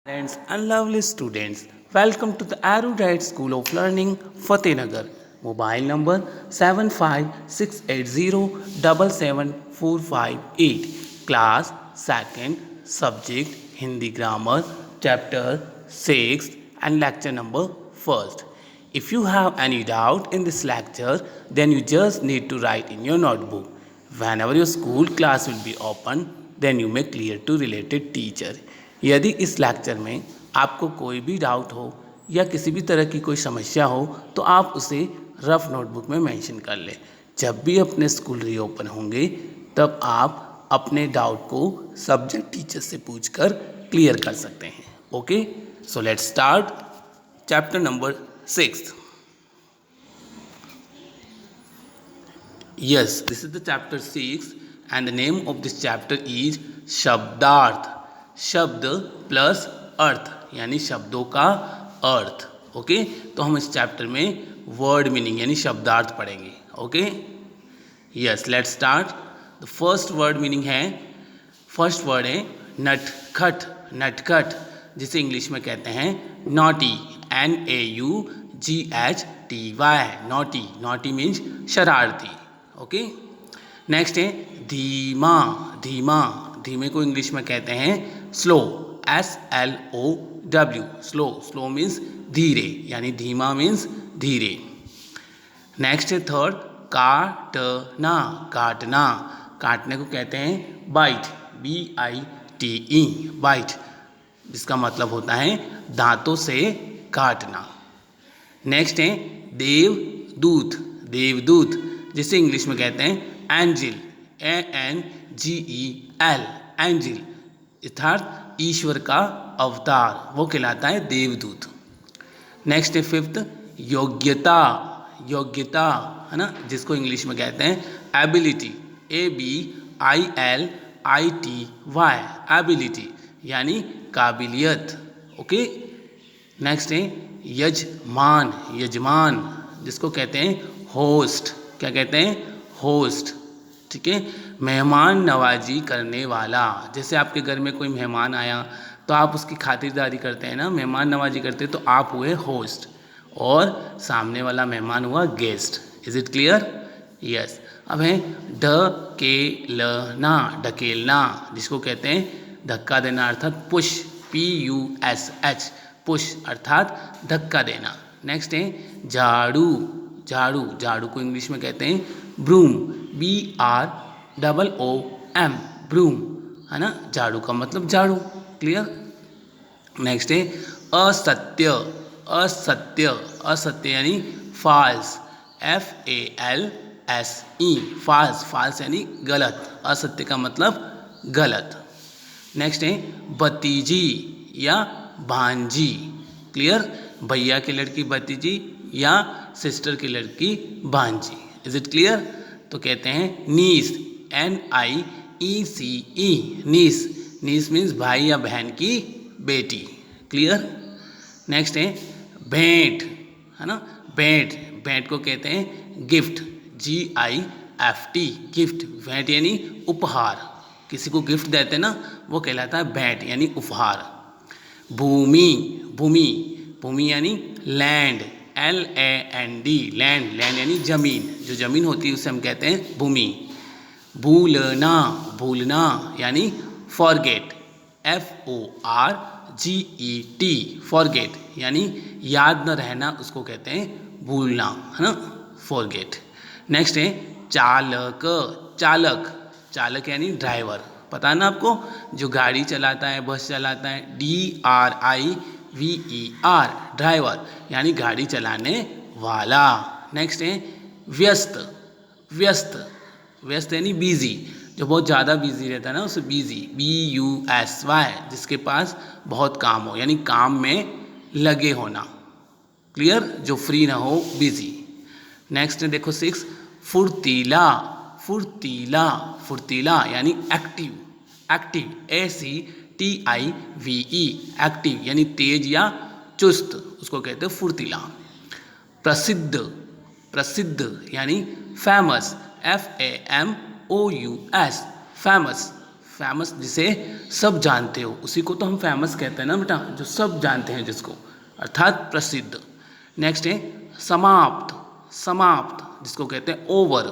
Parents and lovely students, welcome to the Erudite School of Learning, Fatehnagar. Mobile number 7568077458. Class 2nd, subject Hindi Grammar, chapter 6 and lecture number 1st. If you have any doubt in this lecture, then you just need to write in your notebook. Whenever your school class will be open, then you may clear to related teacher. यदि इस lecture में आपको कोई भी doubt हो या किसी भी तरह की कोई समस्या हो तो आप उसे रफ नोटबुक में मेंशन कर लें। जब भी अपने स्कूल रीओपन होंगे तब आप अपने डाउट को सब्जेक्ट टीचर से पूछकर क्लियर कर सकते हैं। Okay, so let's start chapter number 6। Yes, this is the chapter 6 and the name of this chapter is शब्दार्थ। शब्द प्लस अर्थ यानी शब्दों का अर्थ। ओके, तो हम इस चैप्टर में वर्ड मीनिंग यानी शब्दार्थ पढ़ेंगे। Okay, yes, let's start. The first word meaning है, फर्स्ट वर्ड है नटखट। नटखट जिसे इंग्लिश में कहते हैं naughty, NAUGHTY, naughty. Naughty means शरारती। ओके, नेक्स्ट है धीमा। धीमा, धीमे को इंग्लिश में कहते हैं slow, SLOW, slow. Slow means धीरे, यानी धीमा मीन्स धीरे। नेक्स्ट है थर्ड काटना। काटना, काटने को कहते हैं बाइट, BITE, बाइट, जिसका मतलब होता है दांतों से काटना। नेक्स्ट है देवदूत। देवदूत जिसे इंग्लिश में कहते हैं एंजिल, ANGEL, एंजिल, अर्थात ईश्वर का अवतार, वो कहलाता है देवदूत। नेक्स्ट है फिफ्थ योग्यता। योग्यता है ना, जिसको इंग्लिश में कहते हैं एबिलिटी, ABILITY, एबिलिटी यानी काबिलियत। ओके, नेक्स्ट है यजमान। यजमान जिसको कहते हैं होस्ट, क्या कहते हैं होस्ट, ठीक है, मेहमान नवाजी करने वाला। जैसे आपके घर में कोई मेहमान आया तो आप उसकी खातिरदारी करते हैं ना, मेहमान नवाजी करते हैं, तो आप हुए होस्ट और सामने वाला मेहमान हुआ guest. Is it clear? Yes. अब है ढकेलना। ढकेलना जिसको कहते हैं धक्का देना, अर्थात पुश, PUSH, पुश अर्थात धक्का देना। नेक्स्ट है झाड़ू। झाड़ू, झाड़ू को इंग्लिश में कहते हैं ब्रूम, BROOM, ब्रूम, है ना, झाड़ू का मतलब झाड़ू। क्लियर? नेक्स्ट है असत्य। असत्य, असत्य यानी फॉल्स, FALSE, फॉल्स। फॉल्स यानी गलत, असत्य का मतलब गलत। नेक्स्ट है भतीजी या भांजी। क्लियर? भैया की लड़की भतीजी या सिस्टर की लड़की भांजी। Is it clear? तो कहते हैं नीस, NIECE, नीस। नीस मीन्स भाई या बहन की बेटी। क्लियर? नेक्स्ट है भेंट, है ना, भेंट। भेंट को कहते हैं गिफ्ट, GIFT, गिफ्ट। भेंट यानी उपहार, किसी को गिफ्ट देते हैं ना, वो कहलाता है भेंट यानी उपहार। भूमि। भूमि, भूमि यानी लैंड, LAND, लैंड। लैंड यानी जमीन, जो जमीन होती है उसे हम कहते हैं भूमि। भूलना। भूलना यानी फॉरगेट, FORGET, फॉरगेट यानी याद न रहना, उसको कहते हैं भूलना, है ना, फॉरगेट। नेक्स्ट है चालक। चालक, चालक यानी ड्राइवर, पता है ना आपको, जो गाड़ी चलाता है, बस चलाता है, DRIVER, ड्राइवर यानी गाड़ी चलाने वाला। नेक्स्ट है व्यस्त। व्यस्त, व्यस्त यानी बिजी, जो बहुत ज़्यादा बिजी रहता है ना उसे बिजी, BUSY, जिसके पास बहुत काम हो, यानी काम में लगे होना। क्लियर? जो फ्री ना हो, बिजी। नेक्स्ट है देखो 6 फुर्तीला। फुर्तीला, फुर्तीला यानी एक्टिव, एक्टिव, ACTIVE, एक्टिव यानी तेज या चुस्त, उसको कहते हैं फुर्तीला। प्रसिद्ध। प्रसिद्ध यानी फेमस, FAMOUS, फेमस, फेमस जिसे सब जानते हो, उसी को तो हम फेमस कहते हैं ना बेटा, जो सब जानते हैं जिसको, अर्थात प्रसिद्ध। नेक्स्ट है समाप्त, समाप्त जिसको कहते हैं ओवर,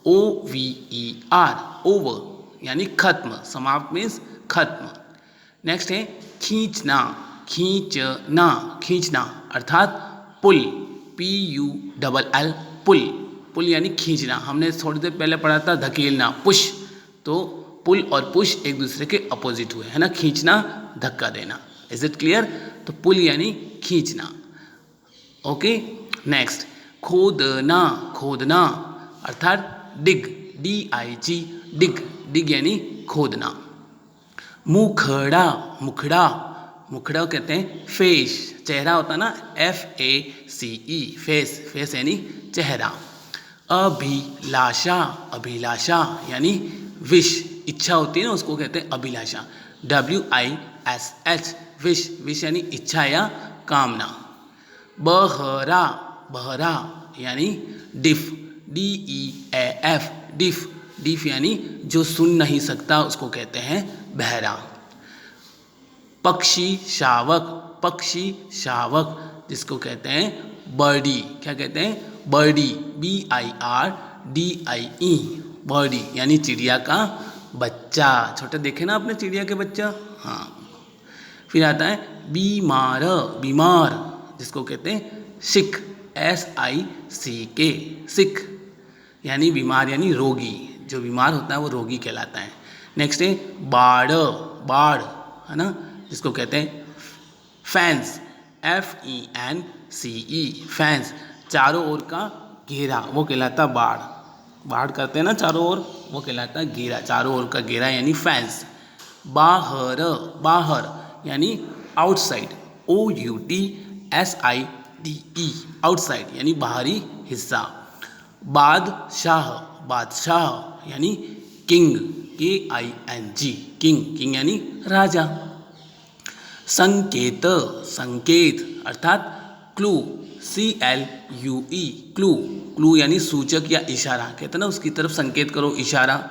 OVER, ओवर यानी खत्म, समाप्त मीन्स खत्म। नेक्स्ट है खींचना, खींचना, खींचना अर्थात पुल, PULL, पुल, पुल यानी खींचना। हमने थोड़ी देर पहले पढ़ा था धकेलना, पुश, तो पुल और पुश एक दूसरे के अपोजिट हुए, है ना, खींचना, धक्का देना। Is it clear? तो पुल यानी खींचना। ओके, नेक्स्ट खोदना, खोदना अर्थात डिग, DIG, डिग, डिग यानी खोदना। मुखड़ा, मुखड़ा, मुखड़ा कहते हैं फेस, चेहरा होता है ना, FACE, फेस, फेस यानी चेहरा। अभिलाषा, अभिलाषा यानी विश, इच्छा होती है ना, उसको कहते हैं अभिलाषा, WISH, विश, विश यानी इच्छा या कामना। बहरा, बहरा यानी डिफ, DEAF, डिफ, डिफ यानी जो सुन नहीं सकता उसको कहते हैं बहरा। पक्षी शावक, पक्षी शावक जिसको कहते हैं बर्डी, क्या कहते हैं? बर्डी, BIRDIE, बर्डी यानी चिड़िया का बच्चा। छोटे देखे ना आपने चिड़िया के बच्चा, हाँ। फिर आता है बीमार, बीमार जिसको कहते हैं सिक, SICK, सिक यानी बीमार यानी रोगी, जो बीमार होता है वो रोगी कहलाता है। नेक्स्ट है बाढ़, बाढ़ है ना, जिसको कहते हैं फैंस, FENCE, फैंस, चारों ओर का घेरा, वो कहलाता बाढ़, बाढ़ करते हैं ना चारों ओर, वो कहलाता घेरा, चारों ओर का घेरा यानी फैंस। बाहर, बाहर यानी आउटसाइड, OUTSIDE, आउटसाइड यानी बाहरी हिस्सा। बादशाह, बादशाह यानी किंग, KING, किंग, किंग यानी राजा। संकेत, संकेत अर्थात क्लू, CLUE, क्लू, क्लू यानी सूचक या इशारा, कहते हैं ना उसकी तरफ संकेत करो, इशारा।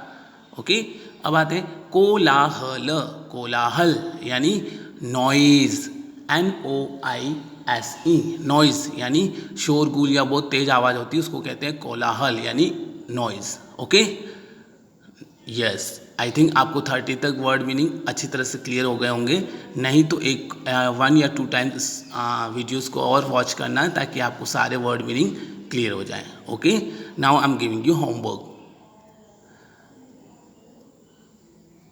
ओके, अब आते हैं कोलाहल, कोलाहल यानी नॉइज, NOISE, नॉइज यानी शोरगुल या बहुत तेज आवाज़ होती है उसको कहते हैं कोलाहल यानी noise. Okay, yes, I think आपको 30 तक वर्ड मीनिंग अच्छी तरह से क्लियर हो गए होंगे, नहीं तो एक 1 या 2 टाइम्स वीडियोस को और वॉच करना है ताकि आपको सारे वर्ड मीनिंग क्लियर हो जाए। Okay, now I am giving you homework.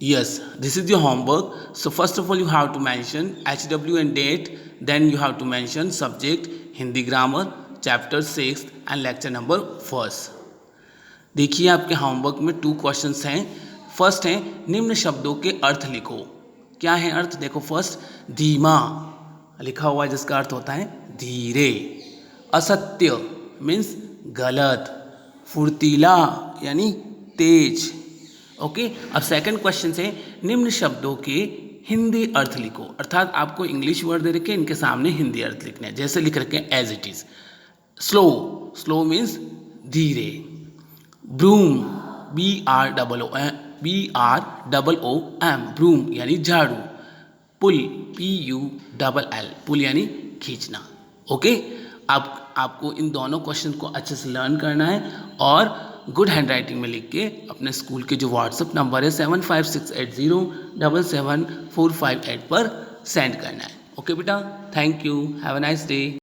Yes, this is your homework. So first of all you have to mention HW and date, then you have to mention subject Hindi grammar, chapter 6 and lecture number 1st. देखिए आपके homework में 2 questions हैं। First है निम्न शब्दों के अर्थ लिखो। क्या है अर्थ? देखो, फर्स्ट धीमा लिखा हुआ है जिसका अर्थ होता है धीरे। असत्य मीन्स गलत। फुर्तीला यानी तेज। ओके, अब सेकंड क्वेश्चन से निम्न शब्दों के हिंदी अर्थ लिखो, अर्थात आपको इंग्लिश वर्ड दे रखे हैं, इनके सामने हिंदी अर्थ लिखने हैं। जैसे लिख रखे हैं as it is, slow, slow means धीरे। ब्रूम, BROOM, ब्रूम यानी झाड़ू। पुल, PULL, पुल यानी खींचना। ओके, आपको इन दोनों क्वेश्चन को अच्छे से लर्न करना है और गुड हैंड राइटिंग में लिख के अपने स्कूल के जो व्हाट्सएप नंबर है 7568077458 पर सेंड करना है। ओके बेटा, thank you, have a nice day.